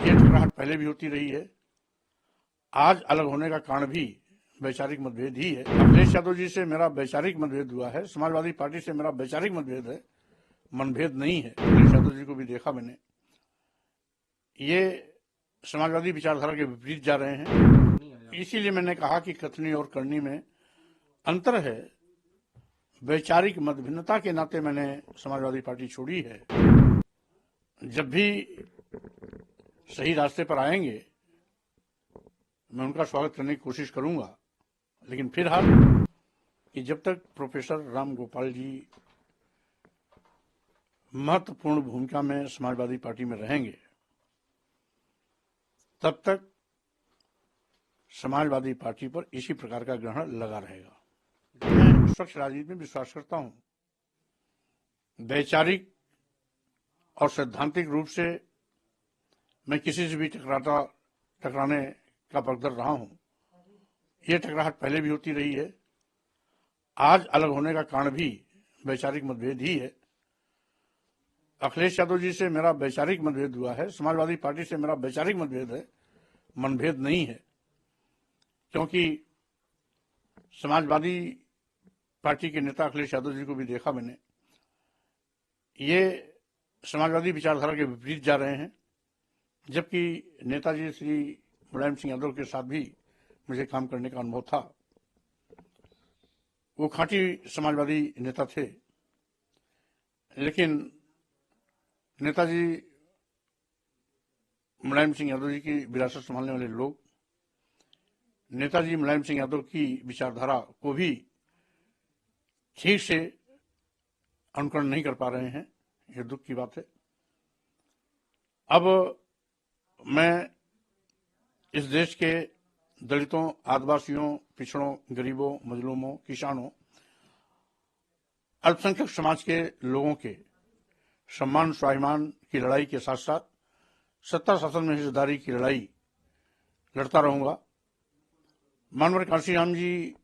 ये टकराहट पहले भी होती रही है। आज अलग होने का कारण भी वैचारिक मतभेद ही है। अखिलेश यादव जी से मेरा वैचारिक मतभेद हुआ है, समाजवादी पार्टी से मेरा वैचारिक मतभेद है, मनभेद नहीं है। अखिलेश यादव जी को भी देखा मैंने, ये समाजवादी विचारधारा के विपरीत जा रहे हैं। इसीलिए मैंने कहा कि कथनी और करनी में अंतर है। वैचारिक मतभिन्नता के नाते मैंने समाजवादी पार्टी छोड़ी है। जब भी सही रास्ते पर आएंगे मैं उनका स्वागत करने की कोशिश करूंगा, लेकिन फिलहाल कि जब तक प्रोफेसर राम गोपाल जी महत्वपूर्ण भूमिका में समाजवादी पार्टी में रहेंगे तब तक समाजवादी पार्टी पर इसी प्रकार का ग्रहण लगा रहेगा। मैं स्वच्छ राजनीति में विश्वास करता हूं। वैचारिक और सैद्धांतिक रूप से मैं किसी से भी टकराने का पक्षधर रहा हूं। ये टकराहट पहले भी होती रही है। आज अलग होने का कारण भी वैचारिक मतभेद ही है। अखिलेश यादव जी से मेरा वैचारिक मतभेद हुआ है, समाजवादी पार्टी से मेरा वैचारिक मतभेद है, मनभेद नहीं है। क्योंकि समाजवादी पार्टी के नेता अखिलेश यादव जी को भी देखा मैंने, ये समाजवादी विचारधारा के विपरीत जा रहे हैं। जबकि नेताजी श्री मुलायम सिंह यादव के साथ भी मुझे काम करने का अनुभव था। वो खांटी समाजवादी नेता थे, लेकिन नेताजी मुलायम सिंह यादव जी की विरासत संभालने वाले लोग नेताजी मुलायम सिंह यादव की विचारधारा को भी ठीक से अनुकरण नहीं कर पा रहे हैं। ये दुख की बात है। अब मैं इस देश के दलितों, आदिवासियों, पिछड़ों, गरीबों, मजलूमों, किसानों, अल्पसंख्यक समाज के लोगों के सम्मान स्वाभिमान की लड़ाई के साथ साथ सत्ता शासन में हिस्सेदारी की लड़ाई लड़ता रहूंगा। मानवर कांशीराम जी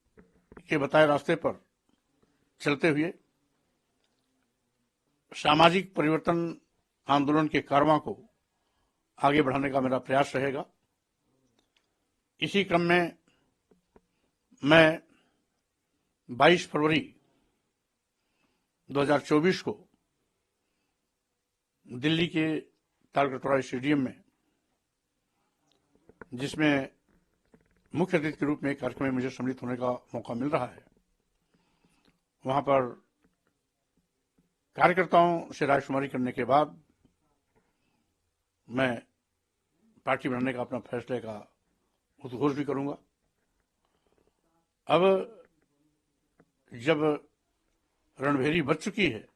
के बताए रास्ते पर चलते हुए सामाजिक परिवर्तन आंदोलन के कारवां को आगे बढ़ाने का मेरा प्रयास रहेगा। इसी क्रम में मैं 22 फरवरी 2024 को दिल्ली के तालकटोरा स्टेडियम में, जिसमें मुख्य अतिथि के रूप में एक कार्यक्रम में मुझे सम्मिलित होने का मौका मिल रहा है, वहां पर कार्यकर्ताओं से रायशुमारी करने के बाद मैं पार्टी बनाने का अपना फैसले का उद्घोष भी करूंगा। अब जब रणभेरी बच चुकी है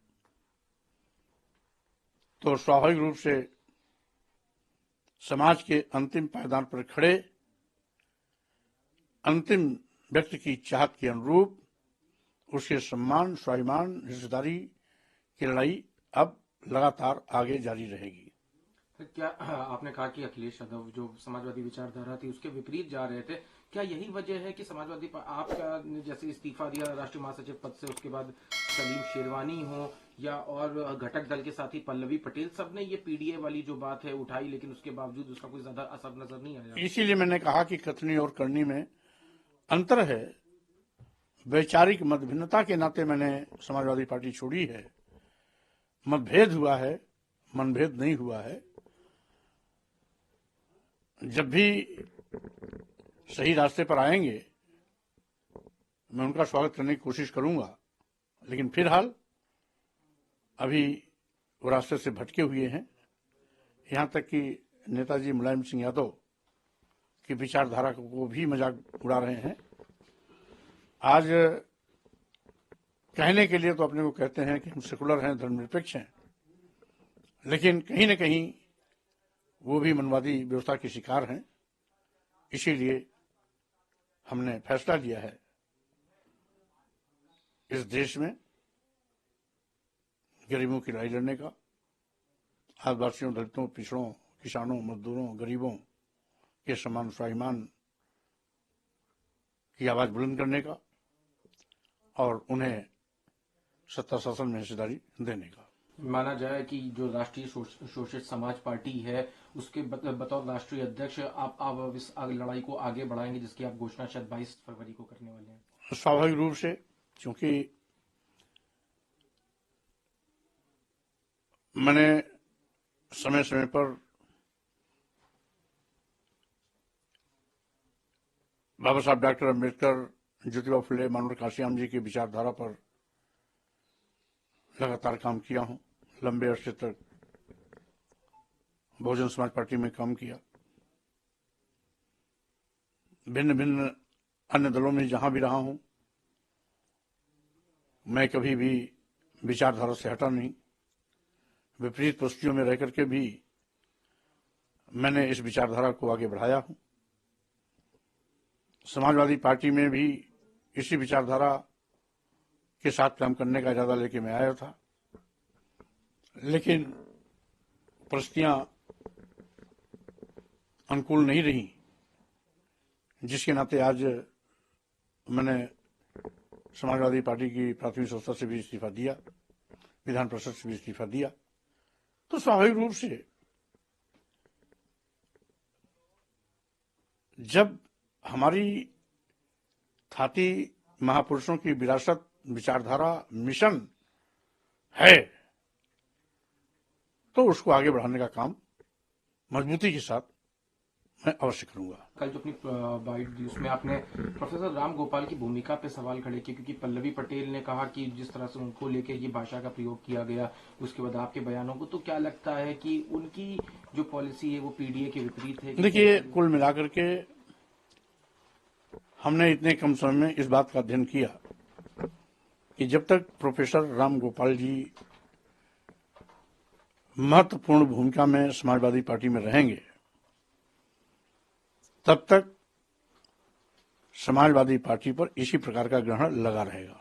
तो स्वाभाविक रूप से समाज के अंतिम पायदान पर खड़े अंतिम व्यक्ति की चाहत के अनुरूप उसके सम्मान स्वाभिमान हिस्सेदारी की लड़ाई अब लगातार आगे जारी रहेगी। क्या आपने कहा कि अखिलेश यादव जो समाजवादी विचारधारा थी उसके विपरीत जा रहे थे, क्या यही वजह है कि समाजवादी आपका जैसे इस्तीफा दिया राष्ट्रीय महासचिव पद से, उसके बाद सलीम शेरवानी हो या और घटक दल के साथी पल्लवी पटेल, सबने ये पीडीए वाली जो बात है उठाई, लेकिन उसके बावजूद उसका कोई ज्यादा असर नजर नहीं आया। इसीलिए मैंने कहा कि कथनी और करनी में अंतर है। वैचारिक मतभिन्नता के नाते मैंने समाजवादी पार्टी छोड़ी है। मतभेद हुआ है, मनभेद नहीं हुआ है। जब भी सही रास्ते पर आएंगे मैं उनका स्वागत करने की कोशिश करूंगा, लेकिन फिलहाल अभी वो रास्ते से भटके हुए हैं। यहां तक कि नेताजी मुलायम सिंह यादव की विचारधारा को भी मजाक उड़ा रहे हैं। आज कहने के लिए तो अपने को कहते हैं कि हम सेकुलर हैं, धर्मनिरपेक्ष हैं, लेकिन कहीं न कहीं वो भी मनवादी व्यवस्था के शिकार हैं। इसीलिए हमने फैसला लिया है इस देश में गरीबों की लड़ाई लड़ने का, आदिवासियों, दलितों, पिछड़ों, किसानों, मजदूरों, गरीबों के सम्मान स्वाभिमान की आवाज बुलंद करने का और उन्हें सत्ता शासन में हिस्सेदारी देने का। माना जाए कि जो राष्ट्रीय शोषित समाज पार्टी है उसके बतौर राष्ट्रीय अध्यक्ष आप इस लड़ाई को आगे बढ़ाएंगे, जिसकी आप घोषणा शायद 22 फरवरी को करने वाले हैं? स्वाभाविक रूप से, क्योंकि मैंने समय समय पर बाबा साहब डॉक्टर अम्बेडकर, ज्योतिबा फुले, मानव काशियाम जी की विचारधारा पर लगातार काम किया हूं। लंबे अरसे तक बहुजन समाज पार्टी में काम किया। भिन्न भिन्न अन्य दलों में जहां भी रहा हूं, मैं कभी भी विचारधारा से हटा नहीं। विपरीत परिस्थितियों में रह करके भी मैंने इस विचारधारा को आगे बढ़ाया हूं। समाजवादी पार्टी में भी इसी विचारधारा के साथ काम करने का इरादा लेके मैं आया था, लेकिन परिस्थितियां अनुकूल नहीं रही, जिसके नाते आज मैंने समाजवादी पार्टी की प्राथमिक संस्था से भी इस्तीफा दिया, विधान परिषद से भी इस्तीफा दिया। तो स्वाभाविक रूप से जब हमारी थाती महापुरुषों की विरासत, विचारधारा, मिशन है, तो उसको आगे बढ़ाने का काम मजबूती के साथ मैं अवश्य करूंगा। कल जो अपनी बाइट दी उसमें आपने प्रोफेसर राम गोपाल की भूमिका पे सवाल खड़े किए, क्योंकि पल्लवी पटेल ने कहा कि जिस तरह से उनको लेकर ये भाषा का प्रयोग किया गया, उसके बाद आपके बयानों को, तो क्या लगता है कि उनकी जो पॉलिसी है वो पीडीए के विपरीत है? देखिए, कुल मिलाकर के हमने इतने कम समय में इस बात का अध्ययन किया कि जब तक प्रोफेसर राम गोपाल जी महत्वपूर्ण भूमिका में समाजवादी पार्टी में रहेंगे, तब तक समाजवादी पार्टी पर इसी प्रकार का ग्रहण लगा रहेगा।